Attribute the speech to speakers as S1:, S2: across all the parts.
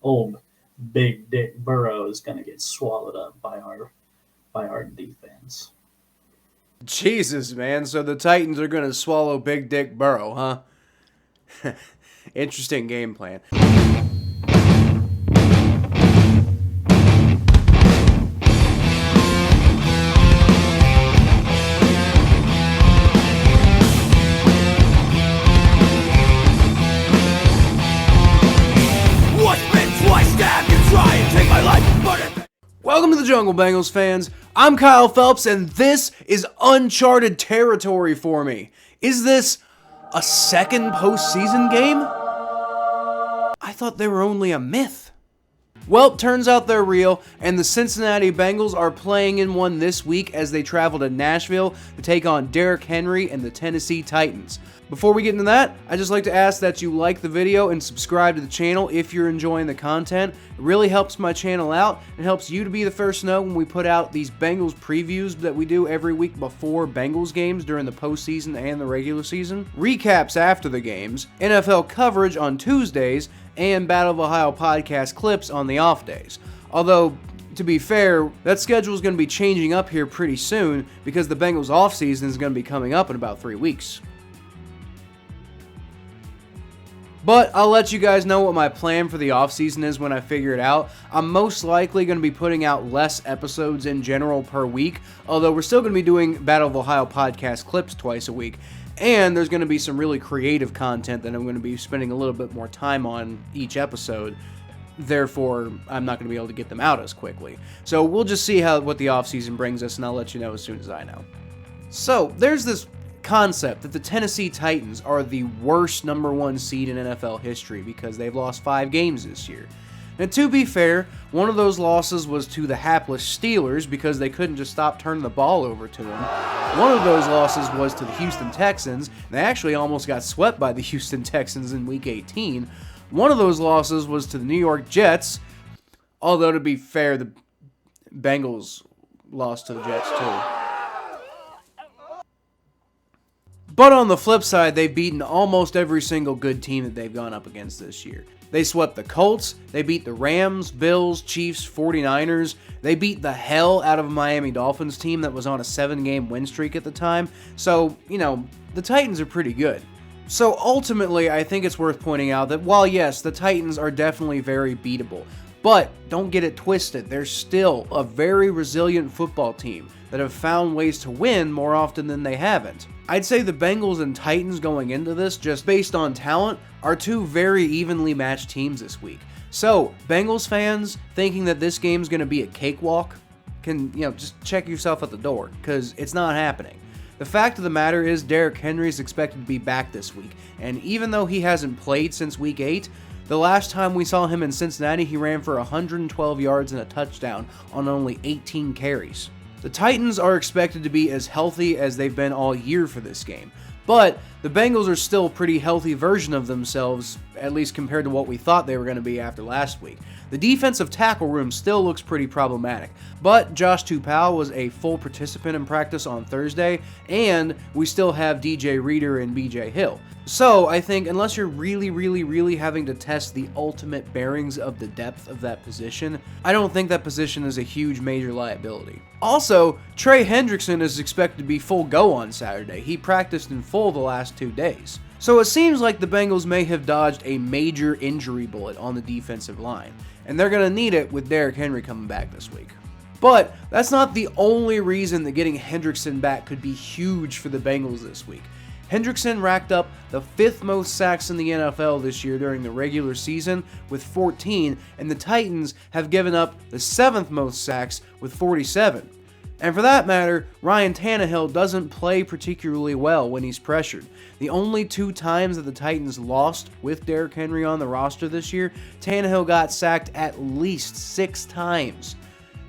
S1: old Big Dick Burrow is going to get swallowed up by our defense.
S2: Jesus, man. So the Titans are going to swallow Big Dick Burrow, huh? Interesting game plan. Welcome to the Jungle, Bengals fans. I'm Kyle Phelps, and this is uncharted territory for me. Is this a second postseason game? I thought they were only a myth. Well, turns out they're real, and the Cincinnati Bengals are playing in one this week as they travel to Nashville to take on Derrick Henry and the Tennessee Titans. Before we get into that, I'd just like to ask that you like the video and subscribe to the channel if you're enjoying the content. It really helps my channel out and helps you to be the first to know when we put out these Bengals previews that we do every week before Bengals games during the postseason and the regular season, recaps after the games, NFL coverage on Tuesdays, and Battle of Ohio podcast clips on the off days. Although, to be fair, that schedule is going to be changing up here pretty soon because the Bengals offseason is going to be coming up in about 3 weeks. But I'll let you guys know what my plan for the offseason is when I figure it out. I'm most likely going to be putting out less episodes in general per week, although we're still going to be doing Battle of Ohio podcast clips twice a week. And there's going to be some really creative content that I'm going to be spending a little bit more time on each episode. Therefore, I'm not going to be able to get them out as quickly. So we'll just see what the offseason brings us, and I'll let you know as soon as I know. So there's this concept that the Tennessee Titans are the worst number one seed in NFL history because they've lost 5 games this year. And to be fair, one of those losses was to the hapless Steelers because they couldn't just stop turning the ball over to them. One of those losses was to the Houston Texans. They actually almost got swept by the Houston Texans in Week 18. One of those losses was to the New York Jets, although to be fair, the Bengals lost to the Jets too. But on the flip side, they've beaten almost every single good team that they've gone up against this year. They swept the Colts, they beat the Rams, Bills, Chiefs, 49ers, they beat the hell out of a Miami Dolphins team that was on a 7-game win streak at the time. So, the Titans are pretty good. So ultimately, I think it's worth pointing out that while yes, the Titans are definitely very beatable, but don't get it twisted, they're still a very resilient football team that have found ways to win more often than they haven't. I'd say the Bengals and Titans going into this, just based on talent, are 2 very evenly matched teams this week. So, Bengals fans thinking that this game's going to be a cakewalk can, just check yourself at the door, because it's not happening. The fact of the matter is Derrick Henry is expected to be back this week, and even though he hasn't played since Week 8, the last time we saw him in Cincinnati, he ran for 112 yards and a touchdown on only 18 carries. The Titans are expected to be as healthy as they've been all year for this game, but the Bengals are still a pretty healthy version of themselves, at least compared to what we thought they were going to be after last week. The defensive tackle room still looks pretty problematic, but Josh Tupou was a full participant in practice on Thursday, and we still have DJ Reader and BJ Hill. So I think unless you're really having to test the ultimate bearings of the depth of that position, I don't think that position is a huge major liability. Also, Trey Hendrickson is expected to be full go on Saturday. He practiced in full the last 2 days. So it seems like the Bengals may have dodged a major injury bullet on the defensive line, and they're going to need it with Derrick Henry coming back this week. But that's not the only reason that getting Hendrickson back could be huge for the Bengals this week. Hendrickson racked up the 5th most sacks in the NFL this year during the regular season with 14, and the Titans have given up the 7th most sacks with 47. And for that matter, Ryan Tannehill doesn't play particularly well when he's pressured. The only 2 times that the Titans lost with Derrick Henry on the roster this year, Tannehill got sacked at least 6 times.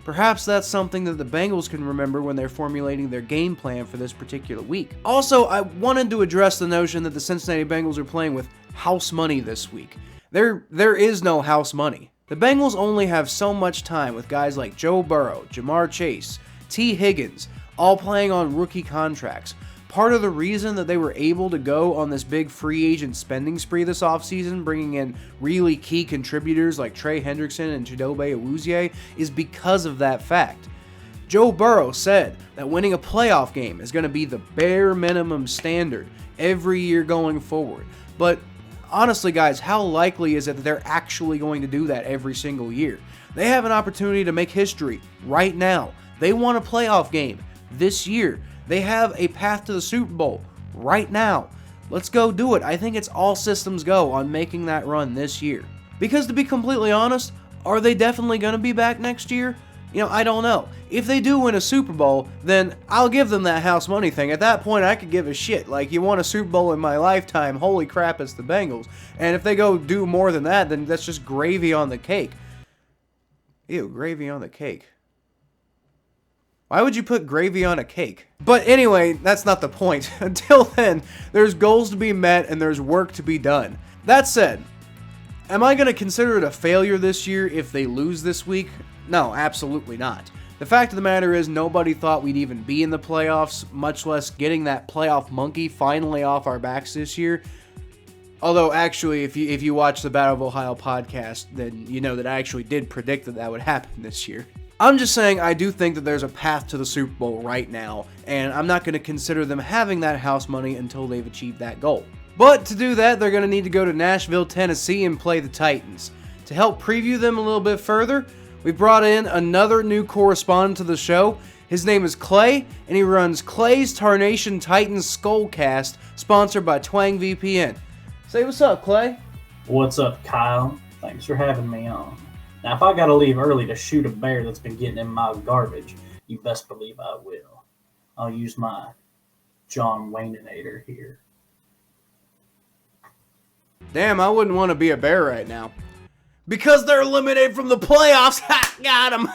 S2: Perhaps that's something that the Bengals can remember when they're formulating their game plan for this particular week. Also, I wanted to address the notion that the Cincinnati Bengals are playing with house money this week. There is no house money. The Bengals only have so much time with guys like Joe Burrow, Jamar Chase, T. Higgins, all playing on rookie contracts. part of the reason that they were able to go on this big free agent spending spree this offseason, bringing in really key contributors like Trey Hendrickson and Chidobe Awuzie, is because of that fact. Joe Burrow said that winning a playoff game is going to be the bare minimum standard every year going forward. But honestly, guys, how likely is it that they're actually going to do that every single year? They have an opportunity to make history right now. They won a playoff game this year. They have a path to the Super Bowl right now. Let's go do it. I think it's all systems go on making that run this year. Because to be completely honest, are they definitely going to be back next year? I don't know. If they do win a Super Bowl, then I'll give them that house money thing. At that point, I could give a shit. Like, you won a Super Bowl in my lifetime. Holy crap, it's the Bengals. And if they go do more than that, then that's just gravy on the cake. Ew, gravy on the cake. Why would you put gravy on a cake? But anyway, that's not the point. Until then, there's goals to be met and there's work to be done. That said, am I going to consider it a failure this year if they lose this week? No, absolutely not. The fact of the matter is nobody thought we'd even be in the playoffs, much less getting that playoff monkey finally off our backs this year. Although, actually, if you watch the Battle of Ohio podcast, then you know that I actually did predict that would happen this year. I'm just saying I do think that there's a path to the Super Bowl right now, and I'm not going to consider them having that house money until they've achieved that goal. But to do that, they're going to need to go to Nashville, Tennessee and play the Titans. To help preview them a little bit further, we brought in another new correspondent to the show. His name is Clay, and he runs Clay's Tarnation Titans Skullcast, sponsored by Twang VPN. Say what's up, Clay.
S1: What's up, Kyle? Thanks for having me on. Now, if I gotta leave early to shoot a bear that's been getting in my garbage, you best believe I will. I'll use my John Wayneinator here.
S2: Damn, I wouldn't want to be a bear right now. Because they're eliminated from the playoffs. Ha! Got him.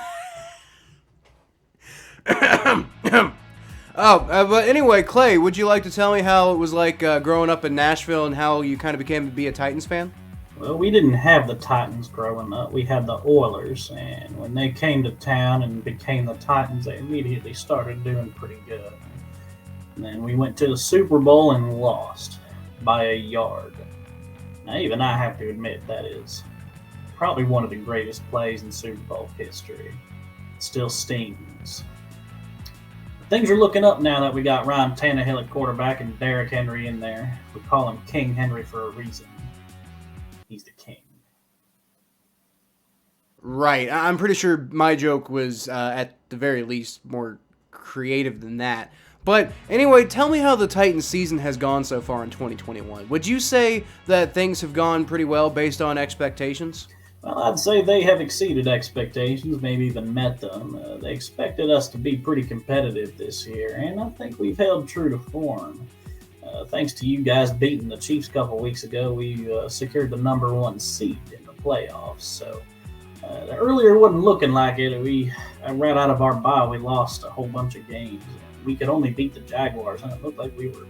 S2: But anyway, Clay, would you like to tell me how it was like growing up in Nashville and how you kind of became to be a Titans fan?
S1: Well, we didn't have the Titans growing up. We had the Oilers, and when they came to town and became the Titans, they immediately started doing pretty good. And then we went to the Super Bowl and lost by a yard. Now, even I have to admit that is probably one of the greatest plays in Super Bowl history. It still stings. Things are looking up now that we got Ryan Tannehill at quarterback and Derrick Henry in there. We call him King Henry for a reason. He's the king.
S2: Right. I'm pretty sure my joke was, at the very least, more creative than that. But anyway, tell me how the Titans season has gone so far in 2021. Would you say that things have gone pretty well based on expectations?
S1: Well, I'd say they have exceeded expectations, maybe even met them. They expected us to be pretty competitive this year, and I think we've held true to form. Thanks to you guys beating the Chiefs a couple weeks ago, we secured the number 1 seed in the playoffs. So earlier it wasn't looking like it. Right out of our bye, we lost a whole bunch of games. We could only beat the Jaguars, and it looked like we were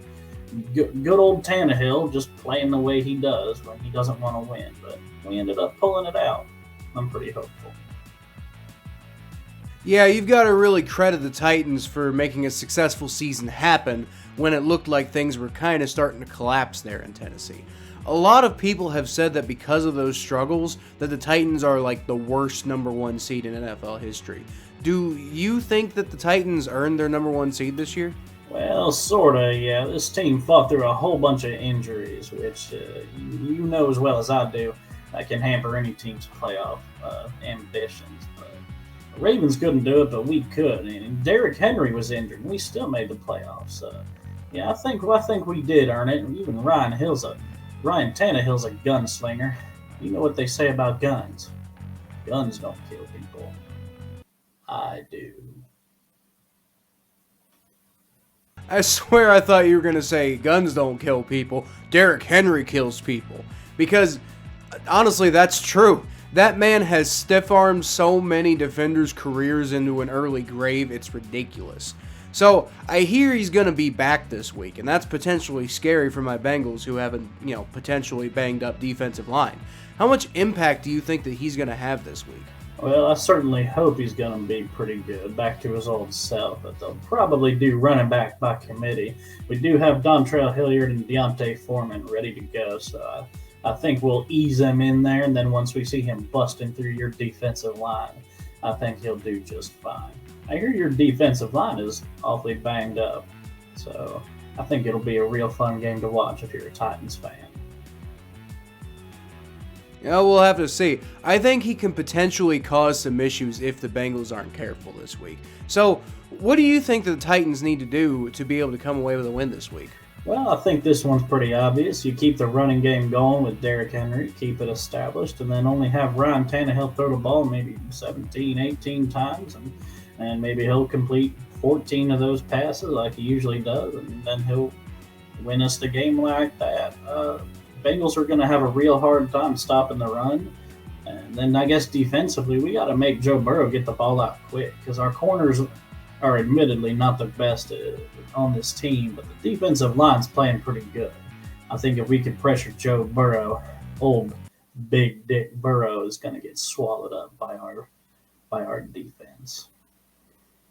S1: good old Tannehill just playing the way he does when he doesn't want to win. But we ended up pulling it out. I'm pretty hopeful.
S2: Yeah, you've got to really credit the Titans for making a successful season happen when it looked like things were kind of starting to collapse there in Tennessee. A lot of people have said that because of those struggles, that the Titans are like the worst number 1 seed in NFL history. Do you think that the Titans earned their number 1 seed this year?
S1: Well, sorta, yeah. This team fought through a whole bunch of injuries, which you know as well as I do, that can hamper any team's playoff ambitions. But the Ravens couldn't do it, but we could. And Derrick Henry was injured, and we still made the playoffs. Yeah, I think we did earn it. And even Ryan Tannehill's a gunslinger. You know what they say about guns? Guns don't kill people. I do.
S2: I swear I thought you were going to say guns don't kill people, Derrick Henry kills people. Because, honestly, that's true. That man has stiff-armed so many defenders' careers into an early grave, it's ridiculous. So, I hear he's going to be back this week, and that's potentially scary for my Bengals who have a, potentially banged-up defensive line. How much impact do you think that he's going to have this week?
S1: Well, I certainly hope he's going to be pretty good, back to his old self, but they'll probably do running back by committee. We do have Dontrell Hilliard and Deontay Foreman ready to go, so I think we'll ease them in there, and then once we see him busting through your defensive line, I think he'll do just fine. I hear your defensive line is awfully banged up, so I think it'll be a real fun game to watch if you're a Titans fan.
S2: Yeah, we'll have to see. I think he can potentially cause some issues if the Bengals aren't careful this week. So, what do you think the Titans need to do to be able to come away with a win this week?
S1: Well, I think this one's pretty obvious. You keep the running game going with Derrick Henry, keep it established, and then only have Ryan Tannehill throw the ball maybe 17, 18 times, and maybe he'll complete 14 of those passes like he usually does, and then he'll win us the game like that. Bengals are going to have a real hard time stopping the run. And then I guess defensively, we got to make Joe Burrow get the ball out quick because our corners are admittedly not the best on this team, but the defensive line's playing pretty good. I think if we can pressure Joe Burrow, old Big Dick Burrow is going to get swallowed up by our defense.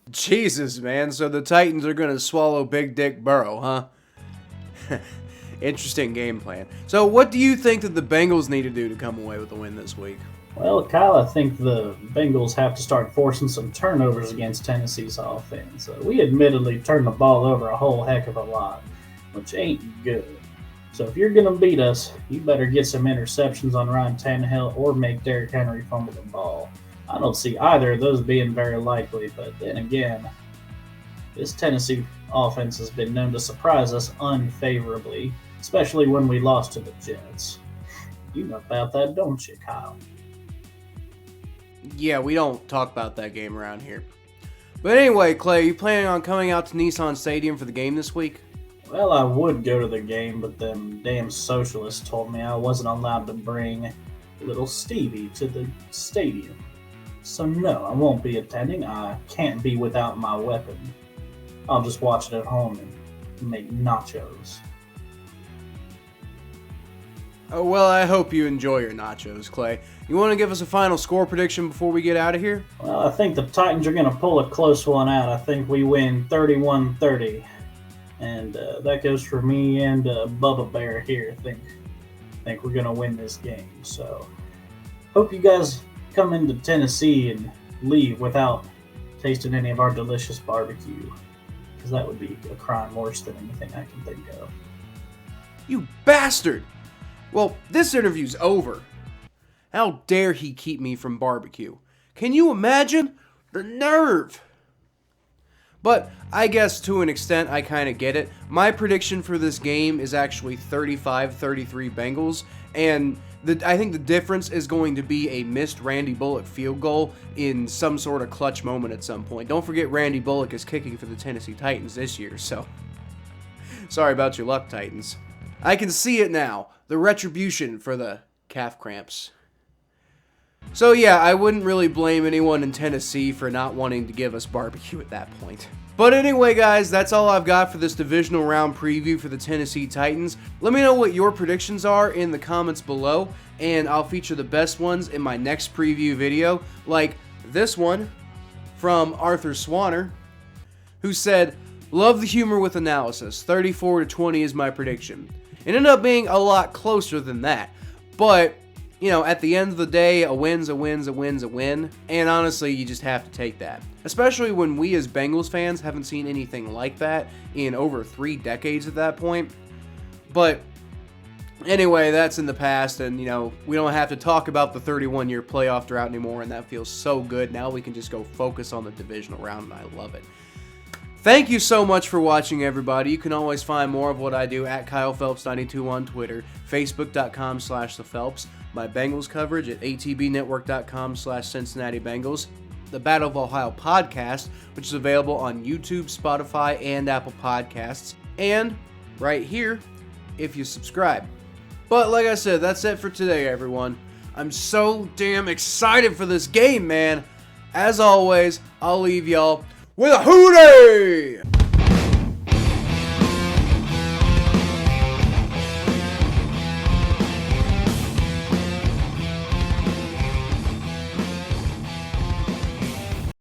S2: Jesus, man. So the Titans are going to swallow Big Dick Burrow, huh? Interesting game plan. So what do you think that the Bengals need to do to come away with a win this week?
S1: Well, Kyle, I think the Bengals have to start forcing some turnovers against Tennessee's offense. We admittedly turned the ball over a whole heck of a lot, which ain't good. So if you're going to beat us, you better get some interceptions on Ryan Tannehill or make Derrick Henry fumble the ball. I don't see either of those being very likely, but then again, this Tennessee offense has been known to surprise us unfavorably, especially when we lost to the Jets. You know about that, don't you, Kyle?
S2: Yeah, we don't talk about that game around here. But anyway, Clay, you planning on coming out to Nissan Stadium for the game this week?
S1: Well, I would go to the game, but them damn socialists told me I wasn't allowed to bring little Stevie to the stadium. So no, I won't be attending. I can't be without my weapon. I'll just watch it at home and make nachos.
S2: Oh, well, I hope you enjoy your nachos, Clay. You want to give us a final score prediction before we get out of here?
S1: Well, I think the Titans are going to pull a close one out. I think we win 31-30. And that goes for me and Bubba Bear here. I think we're going to win this game. So hope you guys come into Tennessee and leave without tasting any of our delicious barbecue. Because that would be a crime worse than anything I can think of.
S2: You bastard! Well, this interview's over. How dare he keep me from barbecue? Can you imagine? The nerve! But I guess to an extent I kind of get it. My prediction for this game is actually 35-33 Bengals, and I think the difference is going to be a missed Randy Bullock field goal in some sort of clutch moment at some point. Don't forget Randy Bullock is kicking for the Tennessee Titans this year, so sorry about your luck, Titans. I can see it now. The retribution for the calf cramps. So yeah, I wouldn't really blame anyone in Tennessee for not wanting to give us barbecue at that point. But anyway, guys, that's all I've got for this divisional round preview for the Tennessee Titans. Let me know what your predictions are in the comments below, and I'll feature the best ones in my next preview video, like this one from Arthur Swanner, who said, "Love the humor with analysis. 34-20 is my prediction." It ended up being a lot closer than that, but you know, at the end of the day, a win's a win's a win's a win, and honestly, you just have to take that. Especially when we as Bengals fans haven't seen anything like that in over 3 decades at that point. But anyway, that's in the past, and you know, we don't have to talk about the 31-year playoff drought anymore, and that feels so good. Now we can just go focus on the divisional round, and I love it. Thank you so much for watching, everybody. You can always find more of what I do at KylePhelps92 on Twitter, Facebook.com/ThePhelps, my Bengals coverage at ATBNetwork.com/Cincinnati Bengals, the Battle of Ohio podcast, which is available on YouTube, Spotify, and Apple Podcasts, and right here if you subscribe. But like I said, that's it for today, everyone. I'm so damn excited for this game, man. As always, I'll leave y'all with a hootie!